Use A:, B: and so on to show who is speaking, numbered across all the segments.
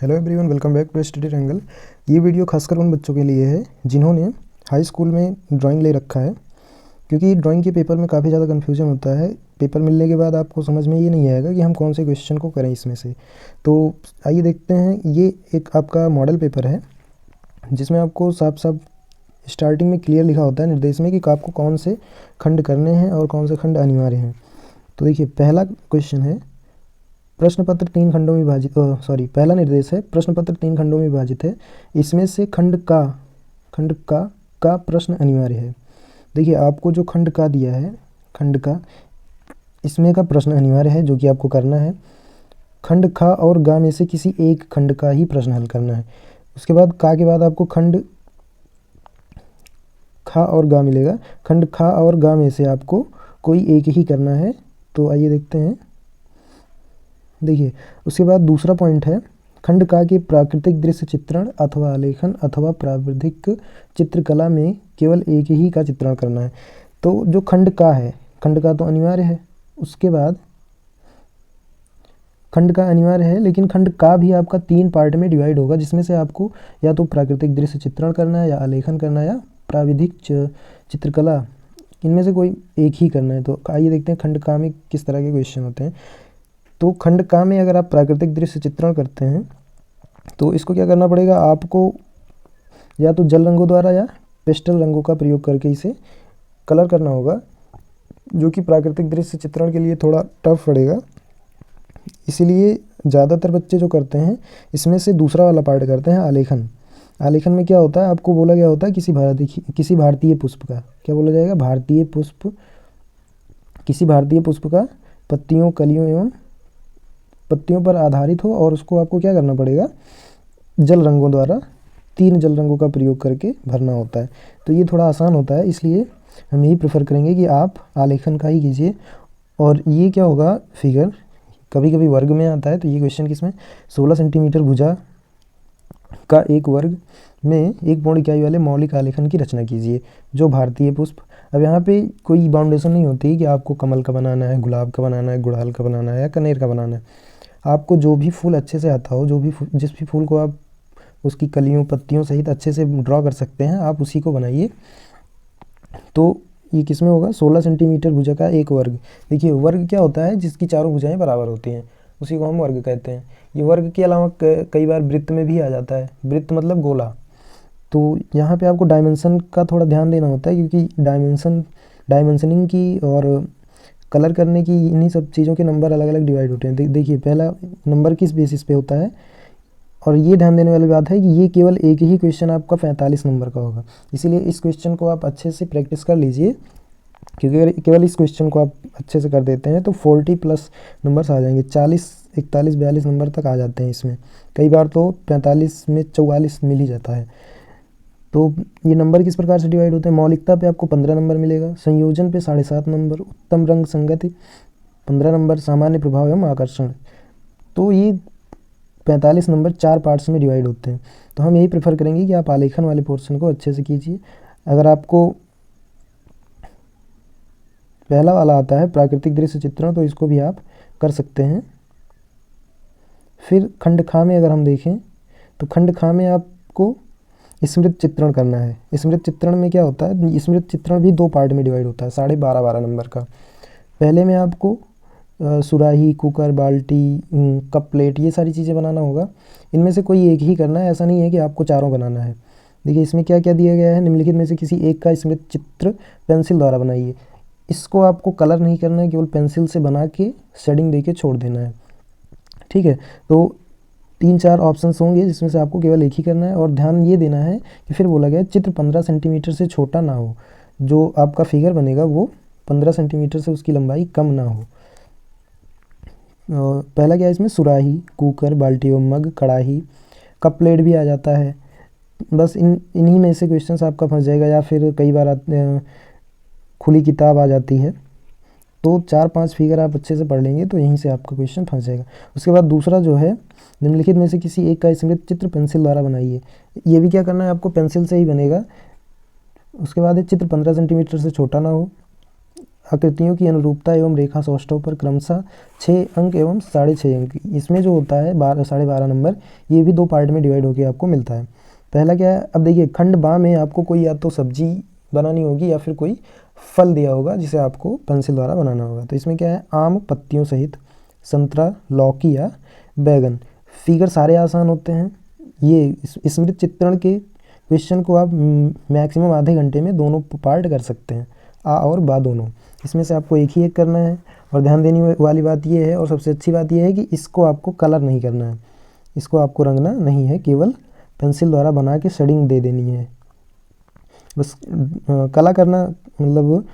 A: Hello everyone, welcome back to study triangle. ये video खासकर उन बच्चों के लिए है जिन्होंने हाई स्कूल में ड्राइंग ले रखा है, क्योंकि ड्राइंग के पेपर में काफ़ी ज़्यादा कन्फ्यूजन होता है। पेपर मिलने के बाद आपको समझ में ये नहीं आएगा कि हम कौन से क्वेश्चन को करें इसमें से। तो आइए देखते हैं। ये एक आपका मॉडल पेपर है जिसमें आपको साफ साफ स्टार्टिंग में क्लियर लिखा होता है निर्देश में कि आपको कौन से खंड करने हैं और कौन से खंड अनिवार्य हैं। तो देखिए, पहला क्वेश्चन है प्रश्न पत्र 3 खंडों में विभाजित, पहला निर्देश है प्रश्न पत्र 3 खंडों में विभाजित है, इसमें से खंड का प्रश्न अनिवार्य है। देखिए, आपको जो खंड का दिया है, खंड का इसमें का प्रश्न अनिवार्य है जो कि आपको करना है। खंड खा और गा में से किसी एक खंड का ही प्रश्न हल करना है। उसके बाद का के बाद आपको खंड खा और गा मिलेगा। खंड खा और गा में से आपको कोई एक ही करना है। तो आइए देखते हैं। देखिए, उसके बाद दूसरा पॉइंट है खंड का के प्राकृतिक दृश्य चित्रण अथवा आलेखन अथवा प्राविधिक चित्रकला में केवल एक ही का चित्रण करना है। तो जो खंड का है, खंड का तो अनिवार्य है, उसके बाद खंड का अनिवार्य है, लेकिन खंड का भी आपका 3 पार्ट में डिवाइड होगा, जिसमें से आपको या तो प्राकृतिक दृश्य चित्रण करना है, या आलेखन करना है, या प्राविधिक चित्रकला, इनमें से कोई एक ही करना है। तो आइए देखते हैं खंड का में किस तरह के क्वेश्चन होते हैं। तो खंड का में अगर आप प्राकृतिक दृश्य चित्रण करते हैं तो इसको क्या करना पड़ेगा, आपको या तो जल रंगों द्वारा या पेस्टल रंगों का प्रयोग करके इसे कलर करना होगा, जो कि प्राकृतिक दृश्य चित्रण के लिए थोड़ा टफ पड़ेगा। इसीलिए ज़्यादातर बच्चे जो करते हैं इसमें से दूसरा वाला पार्ट करते हैं, आलेखन। आलेखन में क्या होता है, आपको बोला गया होता है किसी भारतीय पुष्प का, क्या बोला जाएगा, भारतीय पुष्प, किसी भारतीय पुष्प का पत्तियों, कलियों एवं पत्तियों पर आधारित हो, और उसको आपको क्या करना पड़ेगा, जल रंगों द्वारा 3 जल रंगों का प्रयोग करके भरना होता है। तो ये थोड़ा आसान होता है, इसलिए हम यही प्रेफर करेंगे कि आप आलेखन का ही कीजिए। और ये क्या होगा, फिगर कभी कभी वर्ग में आता है। तो ये क्वेश्चन किसमें, 16 सेंटीमीटर भुजा का एक वर्ग में एक पूर्ण इकाई वाले मौलिक आलेखन की रचना कीजिए जो भारतीय पुष्प। अब यहाँ पे कोई बाउंडेशन नहीं होती कि आपको कमल का बनाना है, गुलाब का बनाना है, गुड़हल का बनाना है, या कनेर का बनाना है। आपको जो भी फूल अच्छे से आता हो, जिस भी फूल को आप उसकी कलियों, पत्तियों सहित अच्छे से ड्रॉ कर सकते हैं, आप उसी को बनाइए। तो ये किस में होगा, 16 सेंटीमीटर भुजा का एक वर्ग। देखिए, वर्ग क्या होता है, जिसकी चारों भुजाएं बराबर होती हैं, उसी को हम वर्ग कहते हैं। ये वर्ग के अलावा कई बार वृत्त में भी आ जाता है। वृत्त मतलब गोला। तो यहाँ पे आपको डायमेंशन का थोड़ा ध्यान देना होता है, क्योंकि डायमेंशनिंग की और कलर करने की इन्हीं सब चीज़ों के नंबर अलग अलग डिवाइड होते हैं। देखिए, पहला नंबर किस बेसिस पे होता है, और ये ध्यान देने वाली बात है कि ये केवल एक ही क्वेश्चन आपका 45 नंबर का होगा। इसीलिए इस क्वेश्चन को आप अच्छे से प्रैक्टिस कर लीजिए, क्योंकि अगर केवल इस क्वेश्चन को आप अच्छे से कर देते हैं तो 40+ नंबर्स आ जाएंगे, 40, 41, 42 नंबर तक आ जाते हैं इसमें। कई बार तो 45 में 44 मिल ही जाता है। तो ये नंबर किस प्रकार से डिवाइड होते हैं, मौलिकता पे आपको 15 नंबर मिलेगा, संयोजन पे 7.5 नंबर, उत्तम रंग संगति 15 नंबर, सामान्य प्रभाव एवं आकर्षण। तो ये 45 नंबर 4 पार्ट्स में डिवाइड होते हैं। तो हम यही प्रेफर करेंगे कि आप आलेखन वाले पोर्शन को अच्छे से कीजिए। अगर आपको पहला वाला आता है प्राकृतिक दृश्य चित्रण, तो इसको भी आप कर सकते हैं। फिर खंड खा में अगर हम देखें तो खंड खा में आपको स्मृत चित्रण करना है। स्मृत चित्रण में क्या होता है, स्मृत चित्रण भी 2 पार्ट में डिवाइड होता है, 12.5 नंबर का। पहले में आपको सुराही, कुकर, बाल्टी, कप प्लेट, ये सारी चीज़ें बनाना होगा। इनमें से कोई एक ही करना है, ऐसा नहीं है कि आपको चारों बनाना है। देखिए, इसमें क्या क्या दिया गया है, निम्नलिखित में से किसी एक का स्मृत चित्र पेंसिल द्वारा बनाइए। इसको आपको कलर नहीं करना है, केवल पेंसिल से बना के शेडिंग दे के छोड़ देना है। ठीक है, तो 3-4 ऑप्शंस होंगे जिसमें से आपको केवल एक ही करना है। और ध्यान ये देना है कि फिर बोला गया चित्र 15 सेंटीमीटर से छोटा ना हो, जो आपका फिगर बनेगा वो 15 सेंटीमीटर से उसकी लंबाई कम ना हो। पहला क्या है इसमें, सुराही, कुकर, बाल्टी और मग, कढ़ाई, कप प्लेट भी आ जाता है। बस इन्हीं में से क्वेश्चंस आपका फंस जाएगा, या फिर कई बार खुली किताब आ जाती है। तो 4-5 फिगर आप अच्छे से पढ़ लेंगे तो यहीं से आपका क्वेश्चन फंस जाएगा। उसके बाद दूसरा जो है, निम्नलिखित में से किसी एक का स्मृत चित्र पेंसिल द्वारा बनाइए। ये भी क्या करना है, आपको पेंसिल से ही बनेगा। उसके बाद चित्र 15 सेंटीमीटर से छोटा ना हो। आकृतियों की अनुरूपता एवं रेखा सौष्ठव पर क्रमशः 6 अंक एवं 6.5 अंक। इसमें जो होता है 12.5 नंबर, ये भी 2 पार्ट में डिवाइड होकर आपको मिलता है। पहला क्या है, अब देखिए खंड बा में आपको कोई या तो सब्जी बनानी होगी या फिर कोई फल दिया होगा जिसे आपको पेंसिल द्वारा बनाना होगा। तो इसमें क्या है, आम पत्तियों सहित, संतरा, लौकी या बैगन। फिगर सारे आसान होते हैं। ये स्मृति चित्रण के क्वेश्चन को आप मैक्सिमम आधे घंटे में दोनों पार्ट कर सकते हैं, आ और बा दोनों। इसमें से आपको एक ही एक करना है। और ध्यान देने वाली बात ये है और सबसे अच्छी बात ये है कि इसको आपको कलर नहीं करना है, इसको आपको रंगना नहीं है, केवल पेंसिल द्वारा बना के शेडिंग दे देनी है बस। कला करना मतलब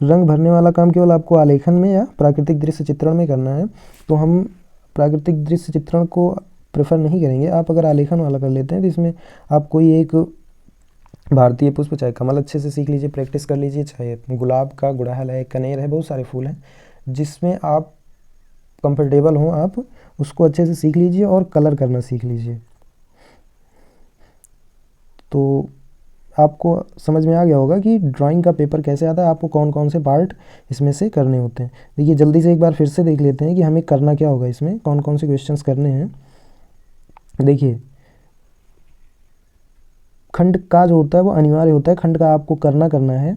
A: रंग भरने वाला काम केवल आपको आलेखन में या प्राकृतिक दृश्य चित्रण में करना है। तो हम प्राकृतिक दृश्य चित्रण को प्रेफर नहीं करेंगे। आप अगर आलेखन वाला कर लेते हैं तो इसमें आप कोई एक भारतीय पुष्प, चाहे कमल अच्छे से सीख लीजिए, प्रैक्टिस कर लीजिए, चाहे गुलाब का गुड़हल है, कनेर है, बहुत सारे फूल हैं जिसमें आप कंफर्टेबल हों, आप उसको अच्छे से सीख लीजिए और कलर करना सीख लीजिए। तो आपको समझ में आ गया होगा कि ड्राइंग का पेपर कैसे आता है, आपको कौन कौन से पार्ट इसमें से करने होते हैं। देखिए जल्दी से एक बार फिर से देख लेते हैं कि हमें करना क्या होगा, इसमें कौन कौन से क्वेश्चंस करने हैं। देखिए खंड का जो होता है वो अनिवार्य होता है, खंड का आपको करना है।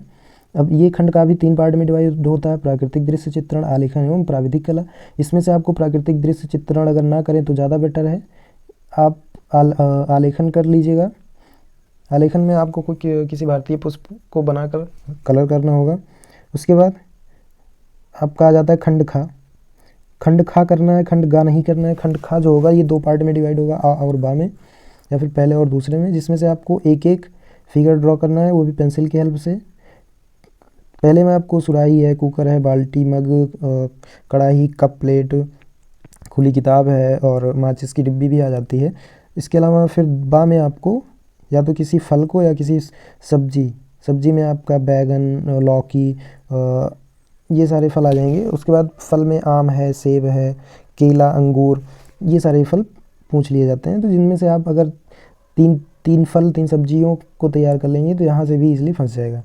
A: अब ये खंड का भी 3 पार्ट में डिवाइड होता है, प्राकृतिक दृश्य चित्रण, आलेखन एवं प्राविधिक कला। इसमें से आपको प्राकृतिक दृश्य चित्रण अगर ना करें तो ज़्यादा बेटर है, आप आलेखन कर लीजिएगा। आलेखन में आपको कोई किसी भारतीय पुष्प को बनाकर कलर करना होगा। उसके बाद आपका आ जाता है खंड खा। खंड खा करना है, खंड गा नहीं करना है। खंड खा जो होगा ये 2 पार्ट में डिवाइड होगा, आ और बा में, या फिर पहले और दूसरे में, जिसमें से आपको एक एक फिगर ड्रॉ करना है, वो भी पेंसिल की हेल्प से। पहले में आपको सुराही है, कुकर है, बाल्टी, मग, कढ़ाई, कप, प्लेट, खुली किताब है और माचिस की डिब्बी भी आ जाती है। इसके अलावा फिर बा में आपको या तो किसी फल को या किसी सब्जी में आपका बैगन, लौकी, ये सारे फल आ जाएंगे। उसके बाद फल में आम है, सेब है, केला, अंगूर, ये सारे फल पूछ लिए जाते हैं। तो जिनमें से आप अगर तीन फल 3 सब्जियों को तैयार कर लेंगे तो यहाँ से भी इजीली फंस जाएगा।